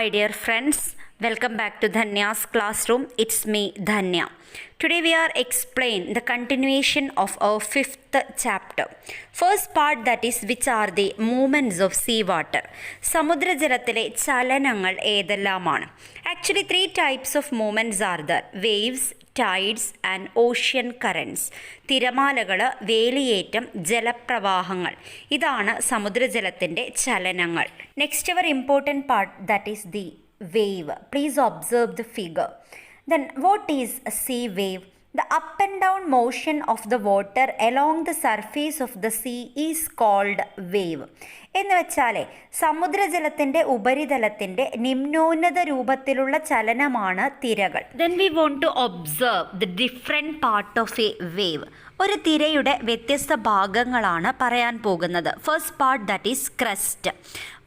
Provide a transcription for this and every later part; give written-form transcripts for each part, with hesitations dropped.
Hi dear friends, welcome back to Dhanya's classroom. It's me Dhanya. Today we are explain the continuation of our fifth chapter. First part, that is, which are the movements of sea water. സമുദ്രജലത്തിലെ ചലനങ്ങൾ ഏതെല്ലാമാണ്? Actually, three types of movements are there: waves, tides and ocean currents. തിരമാലകൾ, വേലിയേറ്റം, ജലപ്രവാഹങ്ങൾ. ഇതാണ് സമുദ്രജലത്തിൻ്റെ ചലനങ്ങൾ. Next, our important part, that is the wave. Please observe the figure. Then what is a sea wave? The up and down motion of the water along the surface of the sea is called wave. എന്ന് വെച്ചാൽ സമുദ്രജലത്തിൻ്റെ ഉപരിതലത്തിൻ്റെ നിമ്നോന്നത രൂപത്തിലുള്ള ചലനമാണ് തിരകൾ. Then we want to observe the different part of a wave. ഒരു തിരയുടെ വ്യത്യസ്ത ഭാഗങ്ങളാണ് പറയാൻ പോകുന്നത്. First part, that is crest.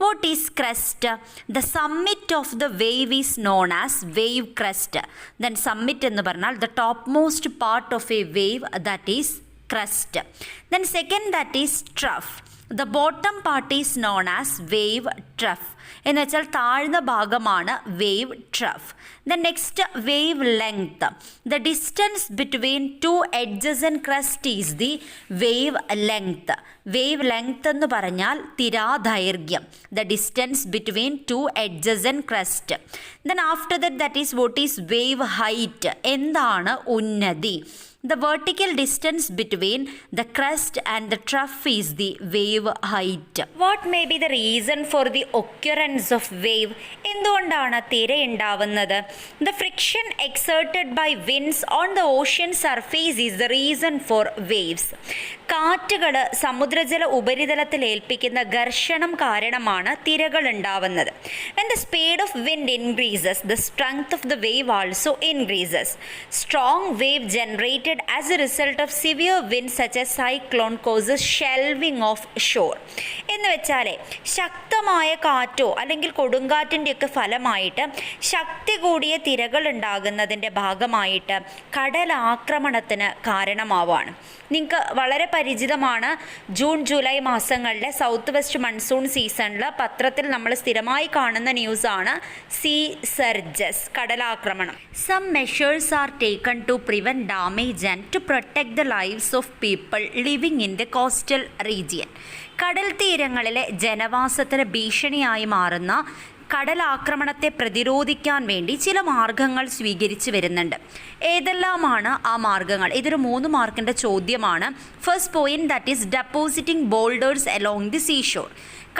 What is crest? The summit of the wave is known as wave crest. Then summit എന്ന് പറഞ്ഞാൽ the top most part of a wave, that is crest. Then second, that is trough. The bottom part is known as wave trough. എന്ന് വെച്ചാൽ താഴ്ന്ന ഭാഗമാണ് wave trough. The next, wave length. The distance between two adjacent crest is the wave length. Wave length എന്ന് പറഞ്ഞാൽ തിരാദൈർഘ്യം. The distance between two adjacent crest. Then after that is what is wave height. എന്താണ് ഉന്നതി? The vertical distance between the crest and the trough is the wave height. What may be the reason for the occurrence of wave? എന്തുകൊണ്ടാണ് തിര ഉണ്ടാവുന്നത്? The friction exerted by winds on the ocean surface is the reason for waves. കാറ്റുകൾ സമുദ്രജല ഉപരിതലത്തിൽ ഏൽപ്പിക്കുന്ന ഘർഷണം കാരണമാണ് തിരകൾ ഉണ്ടാവുന്നത്. When the speed of wind increases, the strength of the wave also increases. Strong wave generated as a result of severe winds such as cyclone causes shelving of shore. എന്ന് വെച്ചാൽ ശക്തമായ കാറ്റോ അല്ലെങ്കിൽ കൊടുങ്കാറ്റിൻ്റെയൊക്കെ ഫലമായിട്ട് ശക്തി കൂടിയ തിരകൾ ഉണ്ടാകുന്നതിൻ്റെ ഭാഗമായിട്ട് കടലാക്രമണത്തിന് കാരണമാവാണ്. നിങ്ങൾക്ക് വളരെ പരിചിതമാണ്, ജൂൺ ജൂലൈ മാസങ്ങളിലെ സൗത്ത് വെസ്റ്റ് മൺസൂൺ സീസണിൽ പത്രത്തിൽ നമ്മൾ സ്ഥിരമായി കാണുന്ന ന്യൂസാണ് സീ സർജസ്, കടലാക്രമണം. Some measures are taken to prevent damage and to protect the lives of people living in the coastal region. കടൽ തീരങ്ങളിലെ ജനവാസത്തിന് ഭീഷണിയായി മാറുന്ന കടലാക്രമണത്തെ പ്രതിരോധിക്കാൻ വേണ്ടി ചില മാർഗങ്ങൾ സ്വീകരിച്ചു വരുന്നുണ്ട്. ഏതെല്ലാമാണ് ആ മാർഗങ്ങൾ? ഇതൊരു 3 മാർക്കിൻ്റെ ചോദ്യമാണ്. First point, that is depositing boulders along the seashore.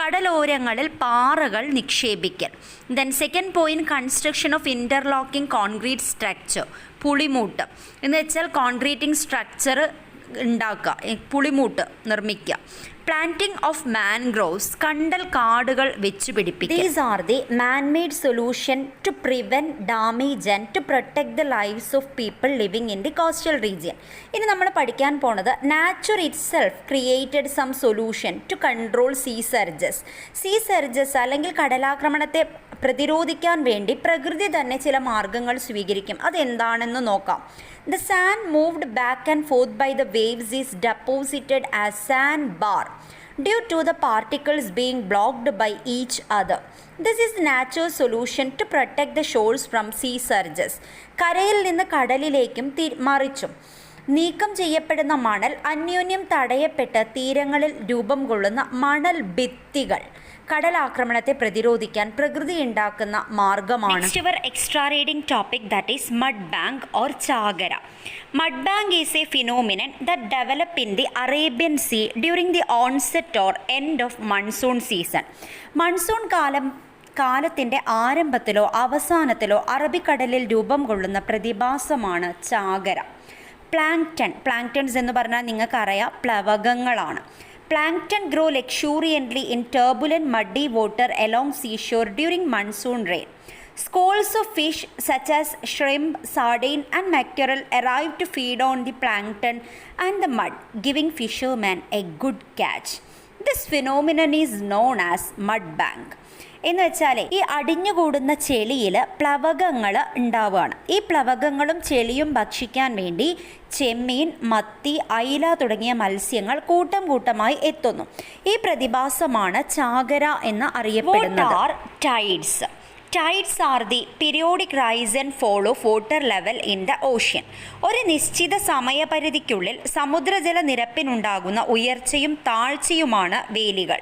കടലോരങ്ങളിൽ പാറകൾ നിക്ഷേപിക്കൽ. Then second point, construction of interlocking concrete structure. പുളിമൂട്ട് എന്ന് വെച്ചാൽ കോൺക്രീറ്റിംഗ് സ്ട്രക്ചർ ഉണ്ടാക്കുക, പുളിമൂട്ട് നിർമ്മിക്കുക. പ്ലാന്റിംഗ് ഓഫ് മാൻഗ്രോവ്സ്, കണ്ടൽ കാടുകൾ വെച്ച് പിടിപ്പിക്കുക. These are the man-made solution to prevent damage and to protect the lives of people living in the coastal region. ഇനി നമ്മൾ പഠിക്കാൻ പോണത്, nature itself created some solution to control sea surges. Sea surges അല്ലെങ്കിൽ കടലാക്രമണത്തെ പ്രതിരോധിക്കാൻ വേണ്ടി പ്രകൃതി തന്നെ ചില മാർഗങ്ങൾ സ്വീകരിക്കും. അതെന്താണെന്ന് നോക്കാം. The sand moved back and forth by the waves is deposited as sandbar due to the particles being blocked by each other. This is nature's solution to protect the shores from sea surges. കരയിൽ നിന്ന് കടലിലേക്കും മറിച്ചും നീക്കം ചെയ്യപ്പെടുന്ന മണൽ അന്യോന്യം തടയപ്പെട്ട് തീരങ്ങളിൽ രൂപം കൊള്ളുന്ന മണൽ ഭിത്തികൾ കടലാക്രമണത്തെ പ്രതിരോധിക്കാൻ പ്രകൃതി ഉണ്ടാക്കുന്ന മാർഗമാണ്. Next, our extra reading topic, that is mud bank or ചാകര. Mud bank is a phenomenon that developed in the Arabian Sea during the onset or end of monsoon season. Monsoon കാലത്തിൻ്റെ ആരംഭത്തിലോ അവസാനത്തിലോ അറബിക്കടലിൽ രൂപം കൊള്ളുന്ന പ്രതിഭാസമാണ് ചാകര. പ്ലാങ്ക്ടൺസ് എന്ന് പറഞ്ഞാൽ നിങ്ങൾക്കറിയാം, പ്ലവകങ്ങളാണ്. Plankton grow luxuriantly in turbulent muddy water along seashore during monsoon rain. Schools of fish such as shrimp, sardine and mackerel arrive to feed on the plankton and the mud, giving fishermen a good catch. This phenomenon is known as mud bank. എന്ന് വെച്ചാൽ ഈ അടിഞ്ഞുകൂടുന്ന ചെളിയിൽ പ്ലവകങ്ങൾ ഉണ്ടാവുകയാണ്. ഈ പ്ലവകങ്ങളും ചെളിയും ഭക്ഷിക്കാൻ വേണ്ടി ചെമ്മീൻ, മത്തി, അയില തുടങ്ങിയ മത്സ്യങ്ങൾ കൂട്ടം കൂട്ടമായി എത്തുന്നു. ഈ പ്രതിഭാസമാണ് ചാകര എന്ന് അറിയപ്പെടുന്നത്. Tides. Tides are the periodic rise and fall of water level in the ocean. ഒരു നിശ്ചിത സമയപരിധിക്കുള്ളിൽ സമുദ്രജല നിരപ്പിനുണ്ടാകുന്ന ഉയർച്ചയും താഴ്ചയുമാണ് വേലികൾ.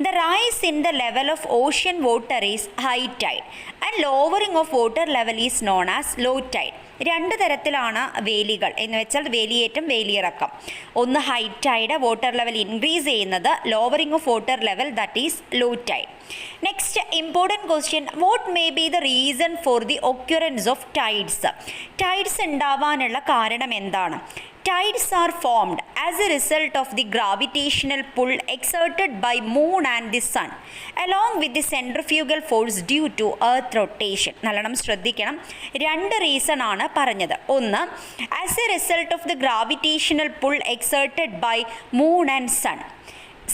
The rise in the level of ocean water is high tide and lowering of water level is known as low tide. രണ്ട് തരത്തിലാണ് വേലികൾ എന്ന് വെച്ചാൽ വേലിയേറ്റം, വേലിയിറക്കം. ഒന്ന് high tide, water level increase ചെയ്യുന്നത്. Lowering of water level, that is low tide. Next important question, what may be the reason for the occurrence of tides? Tides ഉണ്ടാവാനുള്ള കാരണം എന്താണ്? Tides are formed as a result of the gravitational pull exerted by moon and the sun along with the centrifugal force due to earth rotation. നല്ലോണം ശ്രദ്ധിക്കണം. രണ്ട് reason ആണ് പറഞ്ഞത്. ഒന്ന്, as a result of the gravitational pull exerted by moon and sun.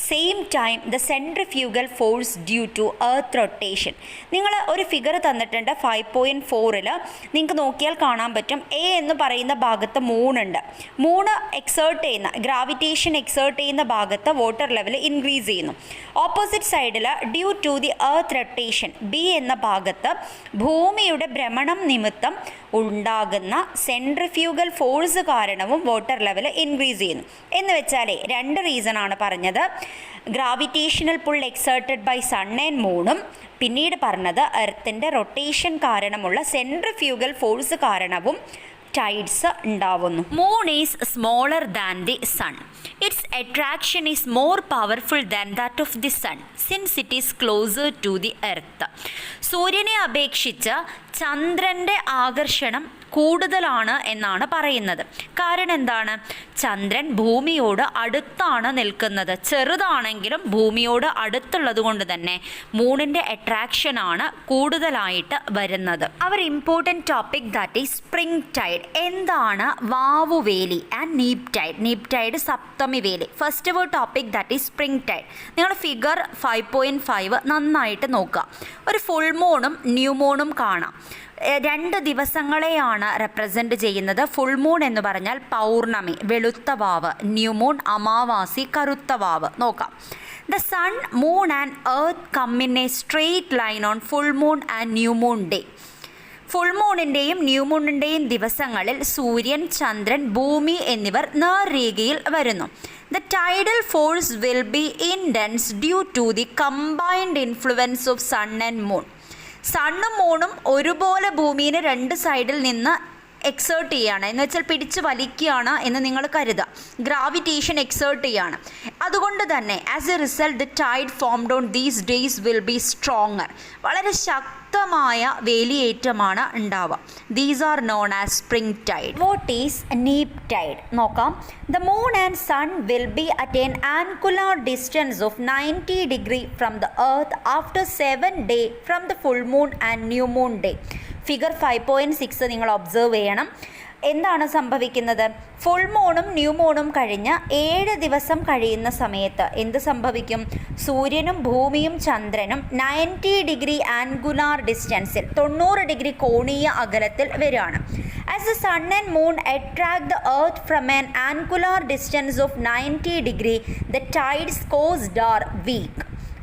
Same time the centrifugal force due to earth rotation. നിങ്ങൾ ഒരു figure തന്നിട്ടുണ്ട് 5.4 നിങ്ങൾക്ക് നോക്കിയാൽ കാണാൻ പറ്റും. എ എന്ന് പറയുന്ന ഭാഗത്ത് മൂണുണ്ട്. മൂണ് എക്സേർട്ട് ചെയ്യുന്ന, ഗ്രാവിറ്റേഷൻ എക്സേർട്ട് ചെയ്യുന്ന ഭാഗത്ത് വാട്ടർ ലെവൽ ഇൻക്രീസ് ചെയ്യുന്നു. ഓപ്പോസിറ്റ് സൈഡിൽ due to the earth rotation, B എന്ന ഭാഗത്ത് ഭൂമിയുടെ ഭ്രമണം നിമിത്തം ഉണ്ടാകുന്ന സെൻട്രിഫ്യൂഗൽ ഫോഴ്സ് കാരണവും വാട്ടർ ലെവൽ ഇൻക്രീസ് ചെയ്യുന്നു. എന്ന് വെച്ചാൽ രണ്ട് റീസൺ ആണ് പറഞ്ഞത്. Gravitational pull exerted by sun and മൂണും പിന്നീട് പറഞ്ഞത് എർത്തിൻ്റെ റൊട്ടേഷൻ കാരണമുള്ള സെൻട്രിഫ്യൂഗൽ ഫോഴ്സ് കാരണവും ടൈഡ്സ് ഉണ്ടാവുന്നു. Moon is smaller than the sun. Its attraction is more powerful than that of the sun since it is closer to the earth. സൂര്യനെ അപേക്ഷിച്ച് ചന്ദ്രൻ്റെ ആകർഷണം കൂടുതലാണ് എന്നാണ് പറയുന്നത്. കാരണം എന്താണ്? ചന്ദ്രൻ ഭൂമിയോട് അടുത്താണ് നിൽക്കുന്നത്. ചെറുതാണെങ്കിലും ഭൂമിയോട് അടുത്തുള്ളത് കൊണ്ട് തന്നെ മൂണിൻ്റെ അട്രാക്ഷനാണ് കൂടുതലായിട്ട് വരുന്നത്. Our important topic that is spring tide. എന്താണ് വാവുവേലി and neap tide? Neap tide സപ്തമി വേലി. First topic that is spring tide. നിങ്ങൾ ഫിഗർ 5.5 നന്നായിട്ട് നോക്കുക. ഒരു ഫുൾ മൂണും ന്യൂ മൂണും കാണാം. രണ്ട് ദിവസങ്ങളെയാണ് റെപ്രസെൻ്റ് ചെയ്യുന്നത്. ഫുൾ മൂൺ എന്ന് പറഞ്ഞാൽ പൗർണമി, വെളുത്ത വാവ്. ന്യൂ മൂൺ അമാവാസി, കറുത്ത വാവ്. നോക്കാം. The sun, moon and earth come in a straight line on full moon and new moon day. Full മൂണിൻ്റെയും ന്യൂ മൂണിൻ്റെയും ദിവസങ്ങളിൽ സൂര്യൻ, ചന്ദ്രൻ, ഭൂമി എന്നിവർ നേർരേഖയിൽ വരുന്നു. The tidal force will be intense due to the combined influence of sun and moon. സണ്ണും മൂണും ഒരുപോലെ ഭൂമിയെ രണ്ട് സൈഡിൽ നിന്ന് എക്സേർട്ട് ചെയ്യുകയാണ്, എന്ന് വെച്ചാൽ പിടിച്ച് വലിക്കുകയാണ് എന്ന് നിങ്ങൾ കരുതുക. ഗ്രാവിറ്റേഷൻ എക്സേർട്ട് ചെയ്യുകയാണ്. അതുകൊണ്ട് തന്നെ as a result the tide formed on these days will be stronger. വളരെ ശക്തമായ വേലിയേറ്റമാണ് ഉണ്ടാവുക. These are known as spring tide. What is neap tide? നോക്കാം. The moon and sun will be at an angular distance of 90 degree from the earth after 7 days from the full moon and new moon day. Figure 5.6 നിങ്ങൾ observe ചെയ്യണം. എന്താണ് സംഭവിക്കുന്നത്? Full മൂണും new മൂണും കഴിഞ്ഞ് 7 ദിവസം കഴിയുന്ന സമയത്ത് എന്ത് സംഭവിക്കും? സൂര്യനും ഭൂമിയും ചന്ദ്രനും 90 degree ആൻഗുലാർ ഡിസ്റ്റൻസിൽ, 90 degree കോണീയ അകലത്തിൽ വരികയാണ്. As the sun and moon attract the earth from an angular distance of 90 degree, the tides caused are weak.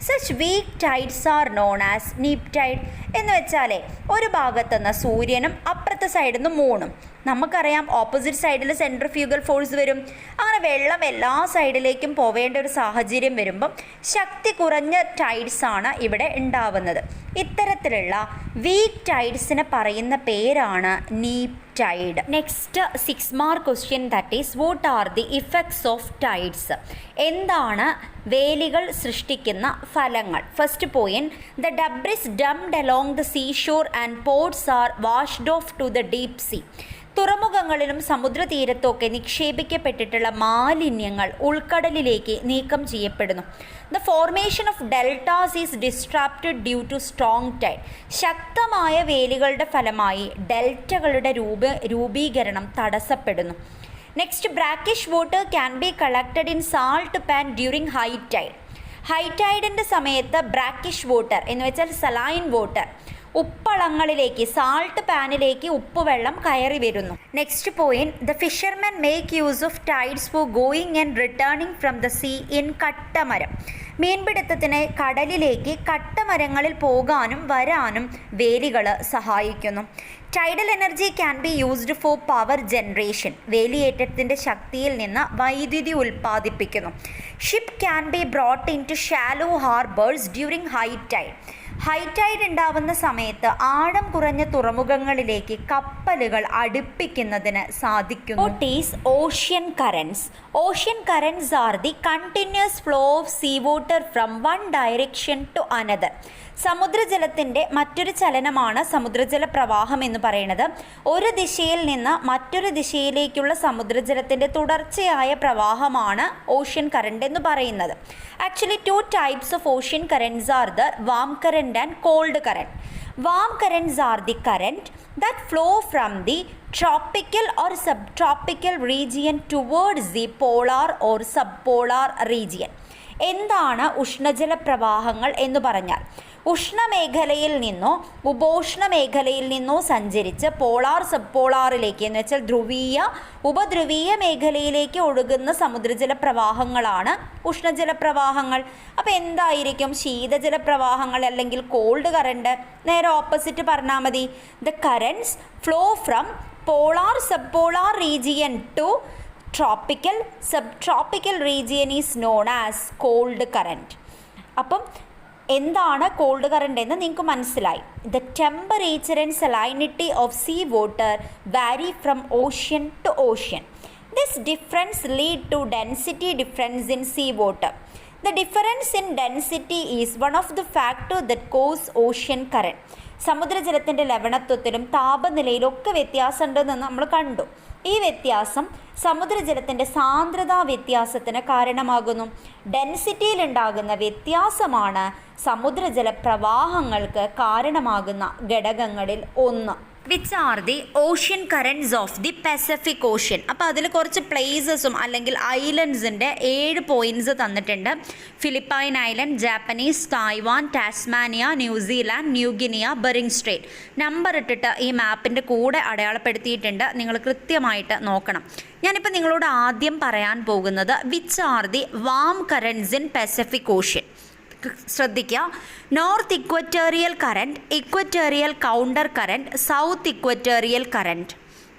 Such weak tides are known as neap tide. എന്ന് വെച്ചാൽ ഒരു ഭാഗത്തു നിന്ന് സൂര്യനും അപ്പുറത്തെ സൈഡിൽ നിന്ന് മൂണും, നമുക്കറിയാം ഓപ്പോസിറ്റ് സൈഡിൽ സെൻട്രിഫ്യൂഗൽ ഫോഴ്സ് വരും. അങ്ങനെ വെള്ളം എല്ലാ സൈഡിലേക്കും പോവേണ്ട ഒരു സാഹചര്യം വരുമ്പം ശക്തി കുറഞ്ഞ ടൈഡ്സ് ആണ് ഇവിടെ ഉണ്ടാവുന്നത്. ഇത്തരത്തിലുള്ള വീക്ക് ടൈഡ്സിന് പറയുന്ന പേരാണ് neap tide. Next 6 mark question that is what are the effects of tides? എന്താണ് വേലികൾ സൃഷ്ടിക്കുന്ന ഫലങ്ങൾ? First point, the debris dumped along the seashore and ports are washed off to the deep sea. തുറമുഖങ്ങളിലും സമുദ്രതീരത്തുമൊക്കെ നിക്ഷേപിക്കപ്പെട്ടിട്ടുള്ള മാലിന്യങ്ങൾ ഉൾക്കടലിലേക്ക് നീക്കം ചെയ്യപ്പെടുന്നു. The formation of deltas is disrupted due to strong tide. ശക്തമായ വേലികളുടെ ഫലമായി ഡെൽറ്റകളുടെ രൂപീകരണം തടസ്സപ്പെടുന്നു. Next, brackish water can be collected in salt pan during high tide. High ടൈഡിൻ്റെ സമയത്ത് ബ്രാക്കിഷ് വാട്ടർ എന്ന് വെച്ചാൽ സലൈൻ വാട്ടർ ഉപ്പളങ്ങളിലേക്ക്, സാൾട്ട് പാനിലേക്ക് ഉപ്പുവെള്ളം കയറി വരുന്നു. Next point, the fishermen make use of tides for going and returning from the sea in kattamaram. മീൻപിടുത്തത്തിന് കടലിലേക്ക് കട്ടമരങ്ങളിൽ പോകാനും വരാനും വേലികൾ സഹായിക്കുന്നു. Tidal energy can be used for power generation. വേലിയേറ്റത്തിൻ്റെ ശക്തിയിൽ നിന്ന് വൈദ്യുതി ഉൽപ്പാദിപ്പിക്കുന്നു. Ship can be brought in to shallow harbours during high tide. High tide ഉണ്ടാവുന്ന സമയത്ത് ആഴം കുറഞ്ഞ തുറമുഖങ്ങളിലേക്ക് കപ്പലുകൾ അടുപ്പിക്കുന്നതിന് സാധിക്കുന്നു. What is ocean currents? Ocean currents are the continuous flow of seawater from one direction to another. സമുദ്രജലത്തിൻ്റെ മറ്റൊരു ചലനമാണ് സമുദ്രജല പ്രവാഹം എന്ന് പറയുന്നത്. ഒരു ദിശയിൽ നിന്ന് മറ്റൊരു ദിശയിലേക്കുള്ള സമുദ്രജലത്തിൻ്റെ തുടർച്ചയായ പ്രവാഹമാണ് ഓഷ്യൻ കറണ്ട് എന്ന് പറയുന്നത്. Actually 2 types of ocean currents are the warm current and cold current. Warm currents are the current that flow from the tropical or subtropical region towards the polar or subpolar region. എന്താണ് ഉഷ്ണജല പ്രവാഹങ്ങൾ എന്ന് പറഞ്ഞാൽ ഉഷ്ണമേഖലയിൽ നിന്നോ ഉപോഷ്ണ മേഖലയിൽ നിന്നോ സഞ്ചരിച്ച് polar സബ്പോളാറിലേക്ക് എന്ന് വെച്ചാൽ ധ്രുവീയ ഉപധ്രുവീയ മേഖലയിലേക്ക് ഒഴുകുന്ന സമുദ്രജല പ്രവാഹങ്ങളാണ് ഉഷ്ണജല പ്രവാഹങ്ങൾ. അപ്പോൾ എന്തായിരിക്കും ശീതജല പ്രവാഹങ്ങൾ അല്ലെങ്കിൽ കോൾഡ് കറണ്ട്? നേരെ ഓപ്പോസിറ്റ് പറഞ്ഞാൽ മതി. The currents flow from polar subpolar region to tropical subtropical region is known as cold current. അപ്പം എന്താണ് കോൾഡ് കറണ്ട് എന്ന് നിങ്ങൾക്ക് മനസ്സിലായി. The temperature and salinity of sea water vary from ocean to ocean. This difference lead to density difference in sea water. The difference in density is one of the factor that cause ocean current. സമുദ്രജലത്തിൻ്റെ ലവണത്വത്തിലും താപനിലയിലും ഒക്കെ വ്യത്യാസമുണ്ടെന്ന് നമ്മൾ കണ്ടു. ഈ വ്യത്യാസം സമുദ്രജലത്തിൻ്റെ സാന്ദ്രതാ വ്യത്യാസത്തിന് കാരണമാകുന്നു. ഡെൻസിറ്റിയിലുണ്ടാകുന്ന വ്യത്യാസമാണ് സമുദ്രജല പ്രവാഹങ്ങൾക്ക് കാരണമാകുന്ന ഘടകങ്ങളിൽ ഒന്ന്. Which are the ocean currents of the Pacific ocean. അപ്പോൾ അതിൽ കുറച്ച് പ്ലേസസും അല്ലെങ്കിൽ ഐലൻഡ്സിൻ്റെ 7 പോയിൻറ്റ്സ് തന്നിട്ടുണ്ട്. Philippine island, Japanese, Taiwan, Tasmania, New Zealand, New Guinea, Bering strait. Number ഇട്ടിട്ട് ഈ മാപ്പിൻ്റെ കൂടെ അടയാളപ്പെടുത്തിയിട്ടുണ്ട്. നിങ്ങൾ കൃത്യമായിട്ട് നോക്കണം. ഞാനിപ്പോൾ നിങ്ങളോട് ആദ്യം പറയാൻ പോകുന്നത് which are the warm currents in Pacific ocean. ശ്രദ്ധിക്കുക. North equatorial current, equatorial counter current, south equatorial current.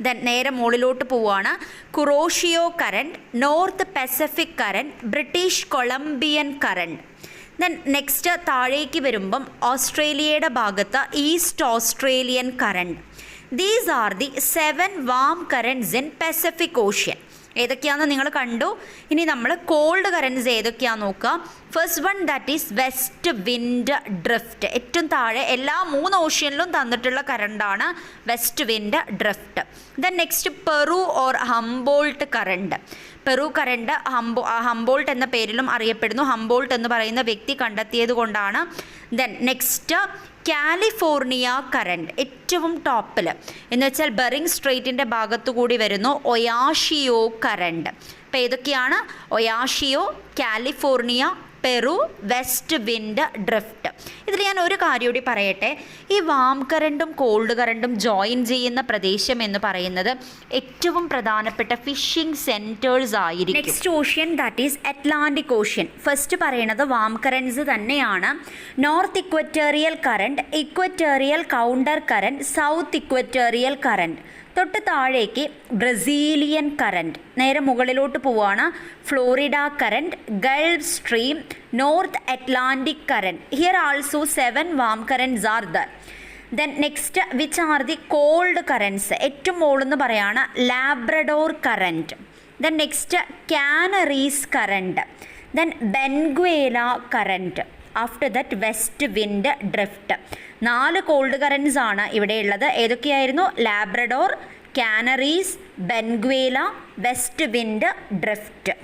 Then നേരെ മുകളിലോട്ട് പോവുകയാണ്. Kuroshio current, north Pacific current, British Columbian current. Then next താഴേക്ക് വരുമ്പം ഓസ്ട്രേലിയയുടെ ഭാഗത്ത് east Australian current. These are the 7 warm currents in Pacific ocean. ഏതൊക്കെയാണെന്ന് നിങ്ങൾ കണ്ടു. ഇനി നമ്മൾ കോൾഡ് കറൻറ്റ്സ് ഏതൊക്കെയാണെന്ന് നോക്കുക. First one that is west wind drift. ഏറ്റവും താഴെ എല്ലാ 3 ഓഷ്യനിലും തന്നിട്ടുള്ള കറണ്ടാണ് west wind drift. Then next Peru or Humboldt current. Peru current Humboldt എന്ന പേരിലും അറിയപ്പെടുന്നു. ഹംബോൾട്ട് എന്ന് പറയുന്ന വ്യക്തി കണ്ടെത്തിയത് കൊണ്ടാണ്. ദെൻ നെക്സ്റ്റ് കാലിഫോർണിയ കറൻറ്റ്, ഏറ്റവും ടോപ്പിൽ എന്ന് വെച്ചാൽ ബെറിങ് സ്ട്രെയ്റ്റിൻ്റെ ഭാഗത്തു കൂടി വരുന്നു ഒയാഷിയോ കറൻറ്റ്. അപ്പോൾ ഏതൊക്കെയാണ്? Oyashio, California, Peru, west wind drift. ഇതിൽ ഞാൻ ഒരു കാര്യം കൂടി പറയട്ടെ. ഈ വാം കറണ്ടും കോൾഡ് കറണ്ടും ജോയിൻ ചെയ്യുന്ന പ്രദേശം എന്ന് പറയുന്നത് ഏറ്റവും പ്രധാനപ്പെട്ട ഫിഷിംഗ് സെൻറ്റേഴ്സ് ആയിരിക്കും. Next ocean that is Atlantic ocean. First പറയുന്നത് വാം കറൻറ്റ്സ് തന്നെയാണ്. North equatorial current, equatorial counter current, south equatorial current. തൊട്ട് താഴേക്ക് ബ്രസീലിയൻ കറൻറ്റ്. നേരെ മുകളിലോട്ട് പോവുകയാണ്. Florida current, gulf stream, north Atlantic current. Here also 7 warm currents are there. Then next which are the cold currents. ഏറ്റവും മുകളെന്ന് പറയുകയാണ് Labrador current. Then next Canaries current. Then Benguela current. After that west wind drift. 4 cold currents ആണ് ഇവിടെയുള്ളത്. ഏതൊക്കെയായിരുന്നു? Labrador, Canaries, Benguela, west wind drift.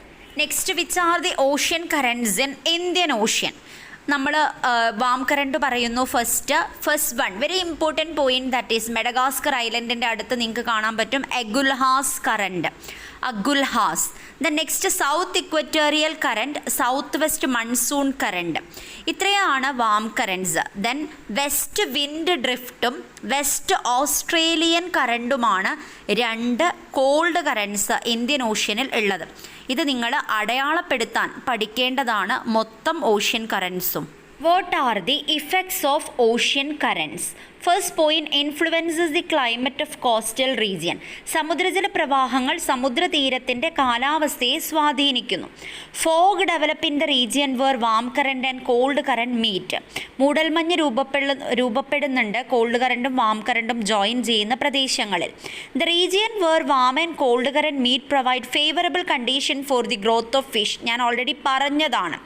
Next which are the ocean currents in Indian ocean. നമ്മൾ warm current പറയുന്നു. First one very important point that is Madagascar ഐലൻഡിൻ്റെ അടുത്ത് നിങ്ങൾക്ക് കാണാൻ പറ്റും Agulhas current. Agulhas. The next south equatorial current, southwest monsoon current. ഇത്രയാണ് warm currents. Then west wind ഡ്രിഫ്റ്റും west Australian കറൻറ്റുമാണ് രണ്ട് കോൾഡ് കറൻസ് ഇന്ത്യൻ ഓഷ്യനിൽ ഉള്ളത്. ഇത് നിങ്ങൾ അടയാളപ്പെടുത്താൻ പഠിക്കേണ്ടതാണ് മൊത്തം ocean കറൻസും. What are the effects of ocean currents? First point, influences the climate of coastal region. സമുദ്രജല പ്രവാഹങ്ങൾ സമുദ്രതീരത്തിൻ്റെ കാലാവസ്ഥയെ സ്വാധീനിക്കുന്നു. Fog develop in the region where warm current and cold current meet. മൂടൽമഞ്ഞ് രൂപപ്പെടുന്നുണ്ട് called കറണ്ടും വാം കറണ്ടും ജോയിൻ ചെയ്യുന്ന പ്രദേശങ്ങളിൽ. The region where warm and cold current meet provide favorable condition for the growth of fish. ഞാൻ already പറഞ്ഞതാണ്.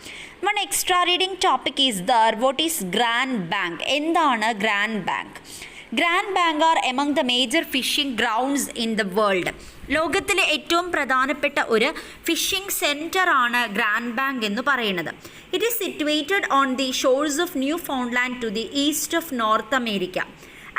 One extra reading topic is there. What is Grand Bank? എന്താണ് Grand Bank? Grand Bank are among the major fishing grounds in the world. ലോകത്തിലെ ഏറ്റവും പ്രധാനപ്പെട്ട ഒരു fishing centre ആണ് Grand Bank എന്ന് പറയുന്നത്. It is situated on the shores of Newfoundland to the east of North America.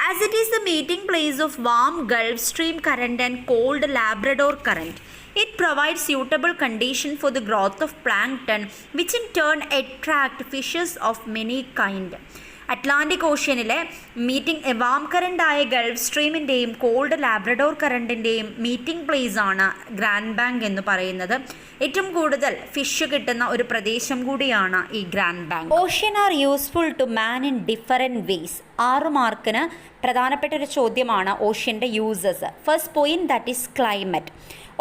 As it is the meeting place of warm Gulf Stream current and cold Labrador current, it provides suitable condition for the growth of plankton, which in turn attract fishes of many kind. Atlantic ഓഷ്യനിലെ meeting warm കറണ്ടായ Gulf സ്ട്രീമിൻ്റെയും cold Labrador കറണ്ടിൻ്റെയും meeting place ആണ് Grand Bank എന്ന് പറയുന്നത്. ഏറ്റവും കൂടുതൽ fish കിട്ടുന്ന ഒരു പ്രദേശം കൂടിയാണ് ഈ Grand Bank. Ocean are useful to man in different ways. 6 മാർക്കിന് പ്രധാനപ്പെട്ട ഒരു ചോദ്യമാണ് ഓഷ്യൻ്റെ uses. First point, that is climate.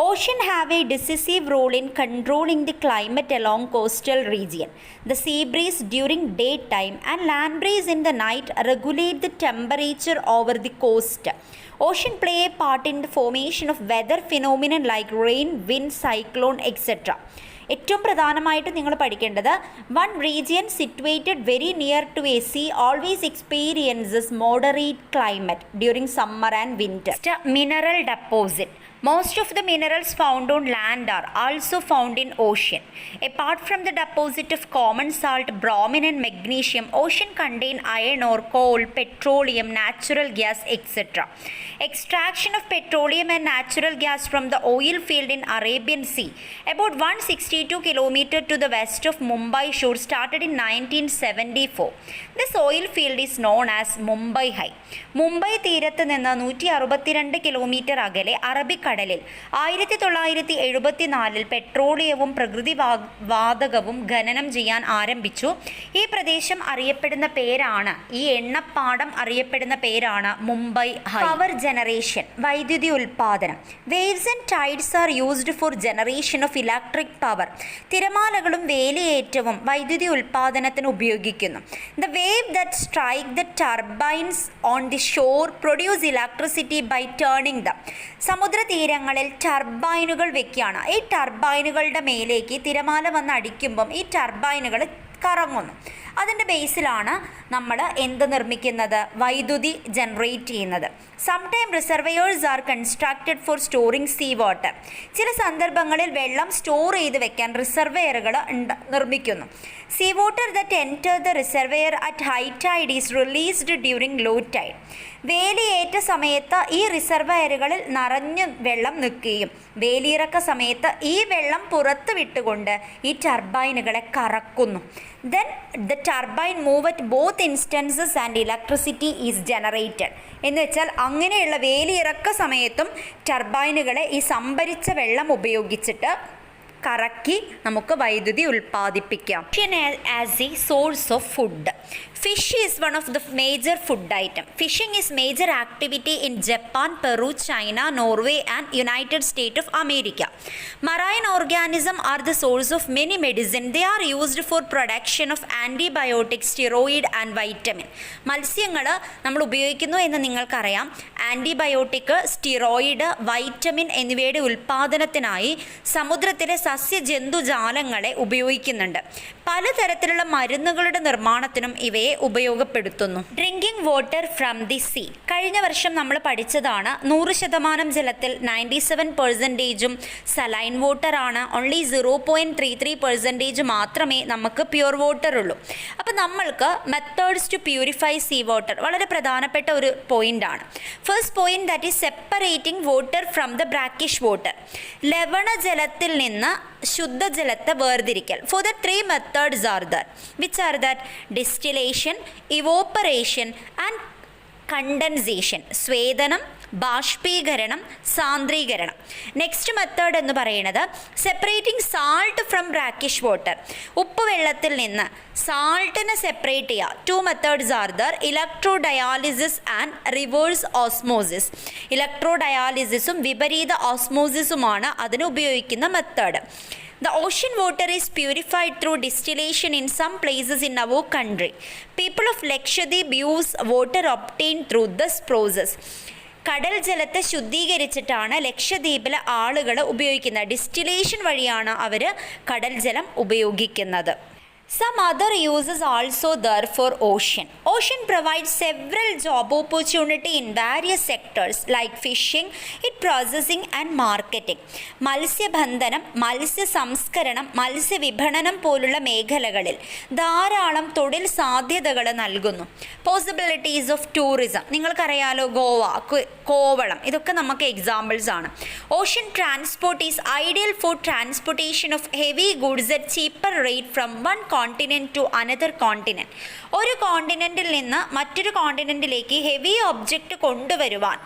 Ocean have a decisive role in controlling the climate along coastal region. The sea breeze during daytime and land breeze in the night regulate the temperature over the coast. Ocean play a part in the formation of weather phenomenon like rain, wind, cyclone, etc. ഏറ്റവും പ്രധാനമായിട്ട് നിങ്ങൾ പഠിക്കേണ്ടത്, one region situated very near to a sea always experiences moderate climate during summer and winter. Mineral deposit. Most of the minerals found on land are also found in ocean. Apart from the deposit of common salt, bromine and magnesium, ocean contain iron ore, coal, petroleum, natural gas, etc. Extraction of petroleum and natural gas from the oil field in Arabian Sea, about 162 km to the west of Mumbai shore, started in 1974. This oil field is known as Mumbai High. Mumbai തീരത്ത് നിന്ന് 162 kilometre അകലെ അറബിക്കടലിൽ 1974 പെട്രോളിയവും പ്രകൃതി വാതകവും ഖനനം ചെയ്യാൻ ആരംഭിച്ചു. ഈ പ്രദേശം അറിയപ്പെടുന്ന പേരാണ്, ഈ എണ്ണപ്പാടം അറിയപ്പെടുന്ന പേരാണ് മുംബൈ ഹൈ. പവർ ജനറേഷൻ, വൈദ്യുതി ഉൽപാദനം. Waves and tides are used for generation of electric power. തിരമാലകളും വേലിയേറ്റവും വൈദ്യുതി ഉൽപാദനത്തിന് ഉപയോഗിക്കുന്നു. The wave that strike the turbines on the shore produce electricity by turning them. സമുദ്രതീരങ്ങളിൽ ടർബൈനുകൾ വെക്കുകയാണ്. ഈ ടർബൈനുകളുടെ മേലേക്ക് തിരമാല വന്ന് അടിക്കുമ്പം ഈ ടർബൈനുകൾ കറങ്ങുന്നു. അതിൻ്റെ ബേസിലാണ് നമ്മൾ എന്ത് നിർമ്മിക്കുന്നത്, വൈദ്യുതി ജനറേറ്റ് ചെയ്യുന്നത്. Sometime reservoirs are constructed for storing sea water. ചില സന്ദർഭങ്ങളിൽ വെള്ളം സ്റ്റോർ ചെയ്ത് വെക്കാൻ റിസർവെയറുകൾ നിർമ്മിക്കുന്നു. Sea water that enter the reservoir at high tide is released during low tide. വേലിയേറ്റ സമയത്ത് ഈ റിസർവയറുകളിൽ നിറഞ്ഞ് വെള്ളം നിൽക്കുകയും വേലിയിറക്ക സമയത്ത് ഈ വെള്ളം പുറത്ത് വിട്ടുകൊണ്ട് ഈ ടർബൈനുകളെ കറക്കുന്നു. Then the turbine move at both instances and electricity is generated. എന്ന് വെച്ചാൽ അങ്ങനെയുള്ള വേലിയിറക്ക സമയത്തും ടർബൈനുകളെ ഈ സംഭരിച്ച വെള്ളം ഉപയോഗിച്ചിട്ട് കറക്കി നമുക്ക് വൈദ്യുതി ഉൽപ്പാദിപ്പിക്കാം. As a source of food. Fish is one of the major food item. Fishing is major activity in Japan, Peru, China, Norway and United States of America. Marine organisms are the source of many medicine. They are used for production of antibiotics, steroid and vitamin. മത്സ്യങ്ങൾ നമ്മൾ ഉപയോഗിക്കുന്നു എന്ന് നിങ്ങൾക്കറിയാം. Antibiotic, steroid, vitamin എന്നിവയുടെ ഉൽപ്പാദനത്തിനായി സമുദ്രത്തിലെ സസ്യജന്തുജാലങ്ങളെ ഉപയോഗിക്കുന്നുണ്ട്. പലതരത്തിലുള്ള മരുന്നുകളുടെ നിർമ്മാണത്തിനും ഇവയെ അവയെ ഉപയോഗപ്പെടുത്തുന്നു. Drinking water from the see. കഴിഞ്ഞ വർഷം നമ്മൾ പഠിച്ചതാണ്. 100% ജലത്തിൽ 97% സലൈൻ വാട്ടർ ആണ്. ഓൺലി 0.33% മാത്രമേ നമുക്ക് പ്യുവർ വാട്ടർ ഉള്ളൂ. അപ്പം നമ്മൾക്ക് methods to purify sea water വളരെ പ്രധാനപ്പെട്ട ഒരു പോയിന്റ് ആണ്. First point that is separating water from the brackish water. ലവണജലത്തിൽ നിന്ന് ശുദ്ധജലത്തെ വേർതിരിക്കൽ. For the 3 methods are there. Which are that? Distillation, evaporation and condensation. സ്വേദനം, ബാഷ്പീകരണം, സാന്ദ്രീകരണം. നെക്സ്റ്റ് മെത്തേഡ് എന്ന് പറയുന്നത് separating salt from brackish water. ഉപ്പ് വെള്ളത്തിൽ നിന്ന് സാൾട്ടിനെ സെപ്പറേറ്റ് ചെയ്യുക. 2 methods are there. Electro dialysis and reverse osmosis. Electro ഡയാലിസിസും വിപരീത ഓസ്മോസിസുമാണ് അതിന് ഉപയോഗിക്കുന്ന method. The ocean water is purified through distillation in some places in our country. People of Lakshadweep use water obtained through this process. കടൽ ജലത്തെ ശുദ്ധീകരിച്ചിട്ടാണ് ലക്ഷദ്വീപിലെ ആളുകൾ ഉപയോഗിക്കുന്നത്. Distillation വഴിയാണ് അവർ കടൽ ജലം ഉപയോഗിക്കുന്നത്. Some other uses also there for ocean. Ocean provides several job opportunity in various sectors like fishing, its processing and marketing. മത്സ്യബന്ധനം, മത്സ്യ സംസ്കരണം, മത്സ്യവിപണനം പോലുള്ള മേഖലകളിൽ ധാരാളം തൊഴിൽ സാധ്യതകൾ നൽകുന്നു. Possibilities of tourism. നിങ്ങൾക്കറിയാലോ, ഗോവ, കോവളം, ഇതൊക്കെ നമുക്ക് എക്സാമ്പിൾസ് ആണ്. Ocean transport is ideal for transportation of heavy goods at cheaper rate from one continent to another continent. ഒരു കോണ്ടിനെൻറ്റിൽ നിന്ന് മറ്റൊരു കോണ്ടിനെൻറ്റിലേക്ക് ഹെവി ഒബ്ജക്റ്റ് കൊണ്ടുവരുവാൻ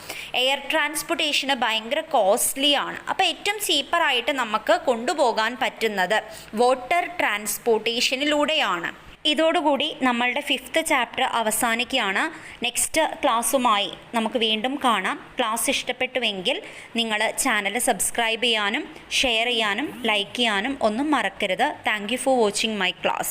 എയർ ട്രാൻസ്പോർട്ടേഷന് ഭയങ്കര കോസ്റ്റ്ലി ആണ്. അപ്പോൾ ഏറ്റവും ചീപ്പറായിട്ട് നമുക്ക് കൊണ്ടുപോകാൻ പറ്റുന്നത് വാട്ടർ ട്രാൻസ്പോർട്ടേഷനിലൂടെയാണ്. ഇതോടുകൂടി നമ്മളുടെ 5th ചാപ്റ്റർ അവസാനിക്കുകയാണ്. നെക്സ്റ്റ് ക്ലാസ്സുമായി നമുക്ക് വീണ്ടും കാണാം. ക്ലാസ് ഇഷ്ടപ്പെട്ടുവെങ്കിൽ നിങ്ങൾ ചാനൽ സബ്സ്ക്രൈബ് ചെയ്യാനും ഷെയർ ചെയ്യാനും ലൈക്ക് ചെയ്യാനും ഒന്നും മറക്കരുത്. Thank you for watching my class.